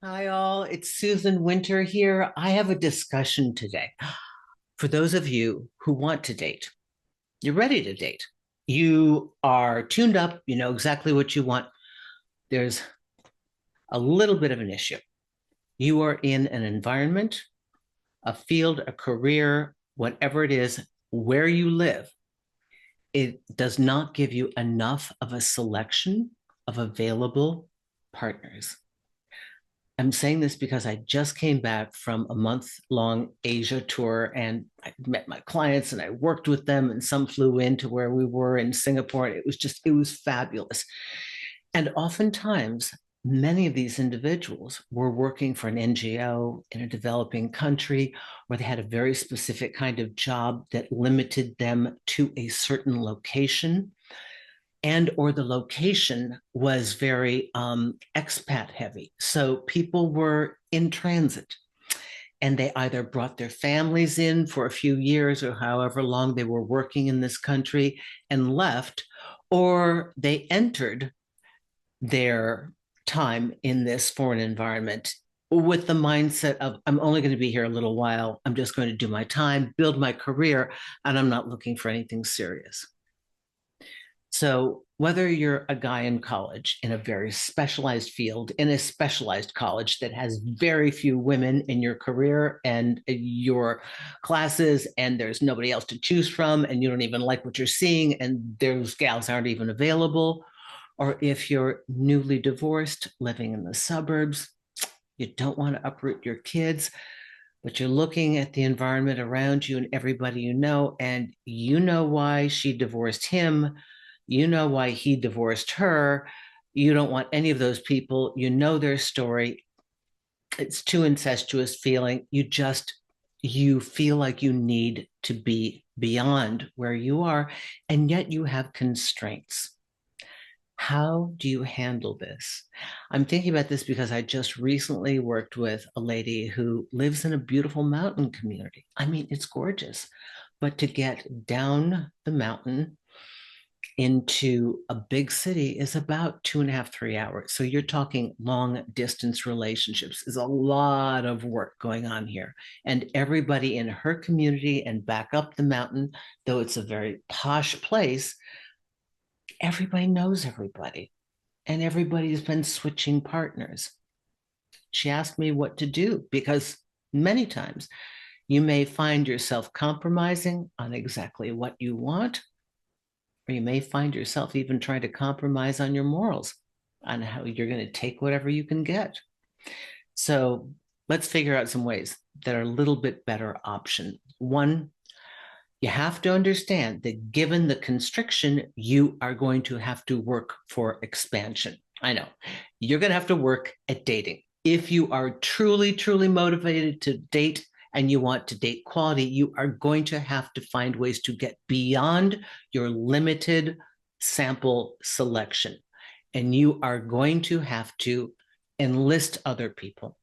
Hi, all. It's Susan Winter here. I have a discussion today. For those of you who want to date, you're ready to date. You are tuned up, you know exactly what you want. There's a little bit of an issue. You are in an environment, a field, a career, whatever it is, where you live. It does not give you enough of a selection of available partners. I'm saying this because I just came back from a month-long Asia tour and I met my clients and I worked with them, and some flew into where we were in Singapore. It was fabulous. And oftentimes, many of these individuals were working for an NGO in a developing country, where they had a very specific kind of job that limited them to a certain location, and or the location was very expat heavy. So people were in transit and they either brought their families in for a few years or however long they were working in this country and left, or they entered their time in this foreign environment with the mindset of, I'm only going to be here a little while. I'm just going to do my time, build my career, and I'm not looking for anything serious. So, whether you're a guy in college in a very specialized field, in a specialized college that has very few women in your career and your classes, and there's nobody else to choose from, and you don't even like what you're seeing, and those gals aren't even available, or if you're newly divorced, living in the suburbs, you don't want to uproot your kids, but you're looking at the environment around you and everybody you know, and you know why she divorced him. You know why he divorced her. You don't want any of those people. You know their story. It's too incestuous feeling. You feel like you need to be beyond where you are, and yet you have constraints. How do you handle this? I'm thinking about this because I just recently worked with a lady who lives in a beautiful mountain community. I mean, it's gorgeous. But to get down the mountain into a big city is about 2.5, 3 hours. So you're talking long distance relationships. There's a lot of work going on here. And everybody in her community and back up the mountain, though it's a very posh place, everybody knows everybody and everybody's been switching partners. She asked me what to do because many times you may find yourself compromising on exactly what you want, or you may find yourself even trying to compromise on your morals, on how you're going to take whatever you can get. So let's figure out some ways that are a little bit better option. One, you have to understand that given the constriction, you are going to have to work for expansion. I know you're going to have to work at dating. If you are truly, truly motivated to date and you want to date quality, you are going to have to find ways to get beyond your limited sample selection. And you are going to have to enlist other people.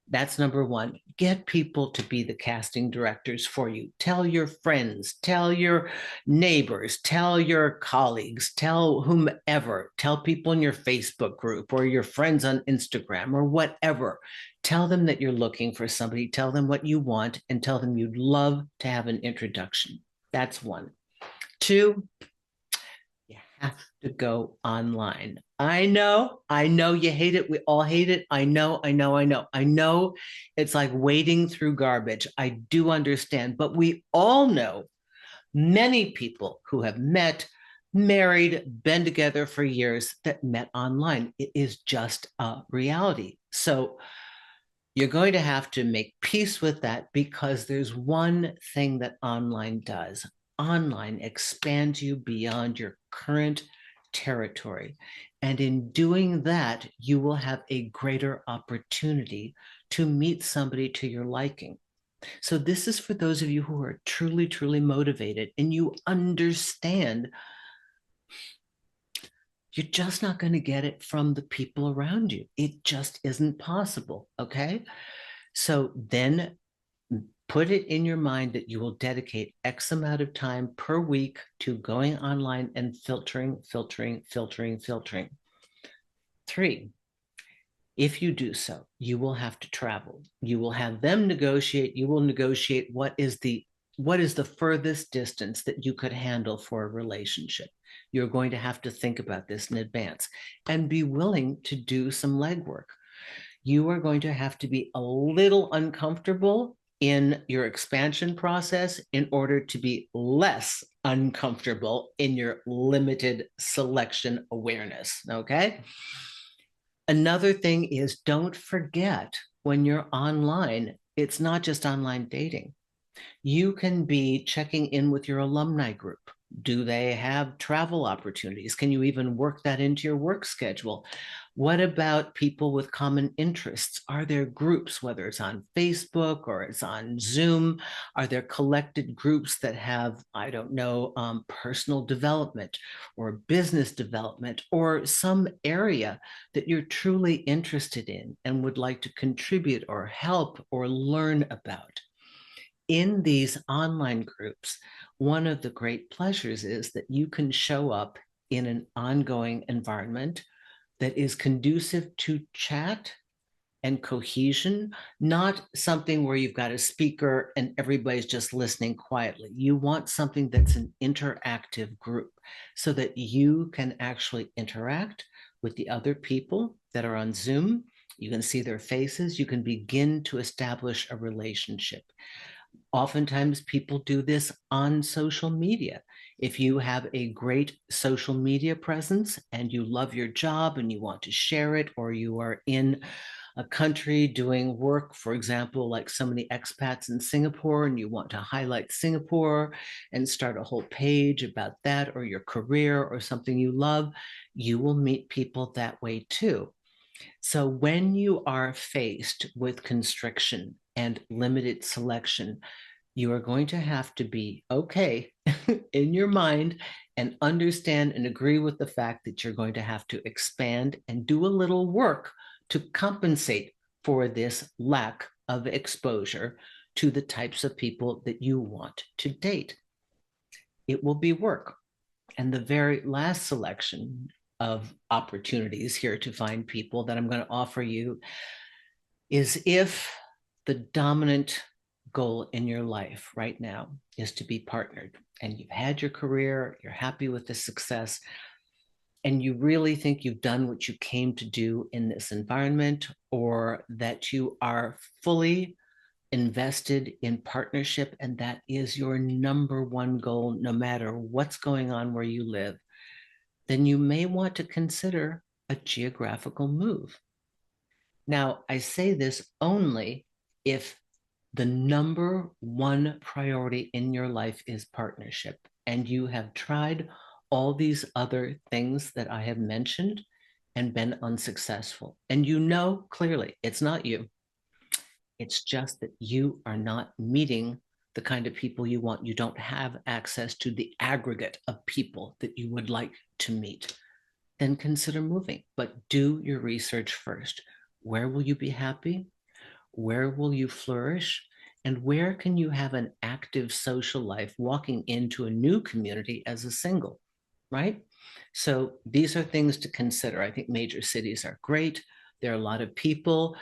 That's number one. Get people to be the casting directors for you. Tell your friends, tell your neighbors, tell your colleagues, tell whomever, tell people in your Facebook group or your friends on Instagram or whatever. Tell them that you're looking for somebody, tell them what you want, and tell them you'd love to have an introduction. That's one. Two, you have to go online. I know you hate it. We all hate it. I know it's like wading through garbage. I do understand, but we all know many people who have met, married, been together for years that met online. It is just a reality. So you're going to have to make peace with that, because there's one thing that online does. Online expands you beyond your current territory. And in doing that, you will have a greater opportunity to meet somebody to your liking. So, this is for those of you who are truly, truly motivated and you understand you're just not going to get it from the people around you. It just isn't possible. Okay. So then put it in your mind that you will dedicate X amount of time per week to going online and filtering, filtering, filtering, filtering. Three, If you do so, you will have to travel. You will have them negotiate. You will negotiate what is the furthest distance that you could handle for a relationship. You're going to have to think about this in advance and be willing to do some legwork. You are going to have to be a little uncomfortable in your expansion process in order to be less uncomfortable in your limited selection awareness. Okay. Another thing is don't forget when you're online, it's not just online dating. You can be checking in with your alumni group. Do they have travel opportunities? Can you even work that into your work schedule? What about people with common interests? Are there groups, whether it's on Facebook or it's on Zoom? Are there collected groups that have, I don't know, personal development or business development or some area that you're truly interested in and would like to contribute or help or learn about? In these online groups, one of the great pleasures is that you can show up in an ongoing environment that is conducive to chat and cohesion, not something where you've got a speaker and everybody's just listening quietly. You want something that's an interactive group so that you can actually interact with the other people that are on Zoom. You can see their faces. You can begin to establish a relationship. Oftentimes, people do this on social media. If you have a great social media presence and you love your job and you want to share it, or you are in a country doing work, for example, like so many expats in Singapore, and you want to highlight Singapore and start a whole page about that or your career or something you love, you will meet people that way too. So when you are faced with constriction and limited selection, you are going to have to be okay in your mind and understand and agree with the fact that you're going to have to expand and do a little work to compensate for this lack of exposure to the types of people that you want to date. It will be work. And the very last selection of opportunities here to find people that I'm going to offer you is if the dominant goal in your life right now is to be partnered and you've had your career, you're happy with the success, and you really think you've done what you came to do in this environment, or that you are fully invested in partnership and that is your number one goal, no matter what's going on where you live, then you may want to consider a geographical move. Now, I say this only if the number one priority in your life is partnership, and you have tried all these other things that I have mentioned and been unsuccessful. And you know clearly it's not you. It's just that you are not meeting the kind of people you want. You don't have access to the aggregate of people that you would like to meet. Then consider moving, but do your research first. Where will you be happy? Where will you flourish? And where can you have an active social life walking into a new community as a single, right? So these are things to consider. I think major cities are great. There are a lot of people.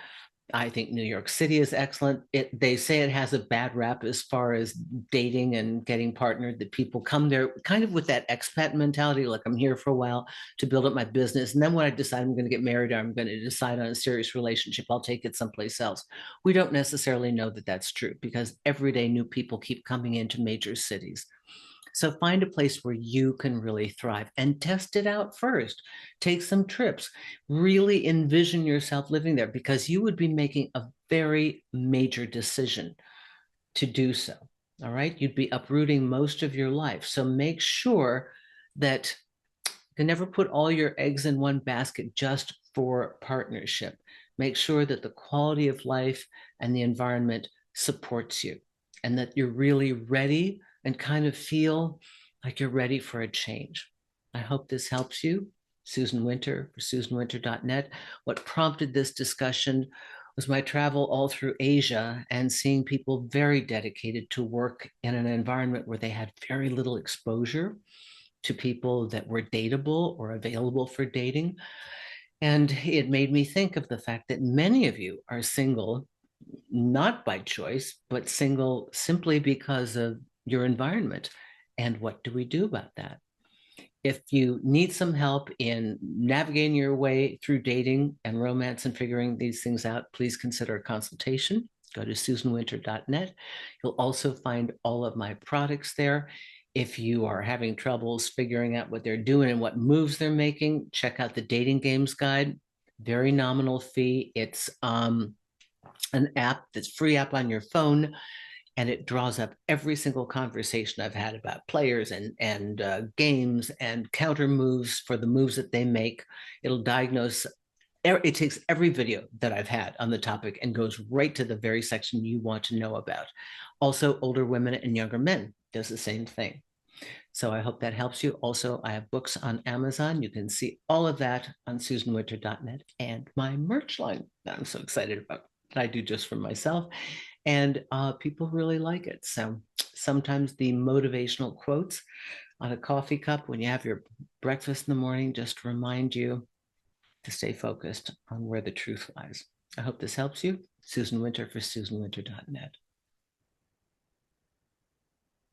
I think New York City is excellent. They say it has a bad rap as far as dating and getting partnered, that people come there kind of with that expat mentality, like I'm here for a while to build up my business. And then when I decide I'm going to get married or I'm going to decide on a serious relationship, I'll take it someplace else. We don't necessarily know that that's true because every day new people keep coming into major cities. So find a place where you can really thrive and test it out first. Take some trips. Really envision yourself living there because you would be making a very major decision to do so. All right. You'd be uprooting most of your life. So make sure that you can never put all your eggs in one basket just for partnership. Make sure that the quality of life and the environment supports you and that you're really ready and kind of feel like you're ready for a change. I hope this helps you. Susan Winter for SusanWinter.net. What prompted this discussion was my travel all through Asia and seeing people very dedicated to work in an environment where they had very little exposure to people that were dateable or available for dating. And it made me think of the fact that many of you are single, not by choice, but single simply because of your environment. And what do we do about that? If you need some help in navigating your way through dating and romance and figuring these things out, please consider a consultation. Go to susanwinter.net. You'll also find all of my products there. If you are having troubles figuring out what they're doing and what moves they're making, check out the Dating Games Guide. Very nominal fee. It's an app that's free app on your phone, and it draws up every single conversation I've had about players and games and counter moves for the moves that they make. It'll diagnose. It takes every video that I've had on the topic and goes right to the very section you want to know about. Also, older women and younger men does the same thing. So I hope that helps you. Also, I have books on Amazon. You can see all of that on susanwinter.net and my merch line that I'm so excited about that I do just for myself. And people really like it. So sometimes the motivational quotes on a coffee cup when you have your breakfast in the morning just remind you to stay focused on where the truth lies. I hope this helps you. Susan Winter for susanwinter.net.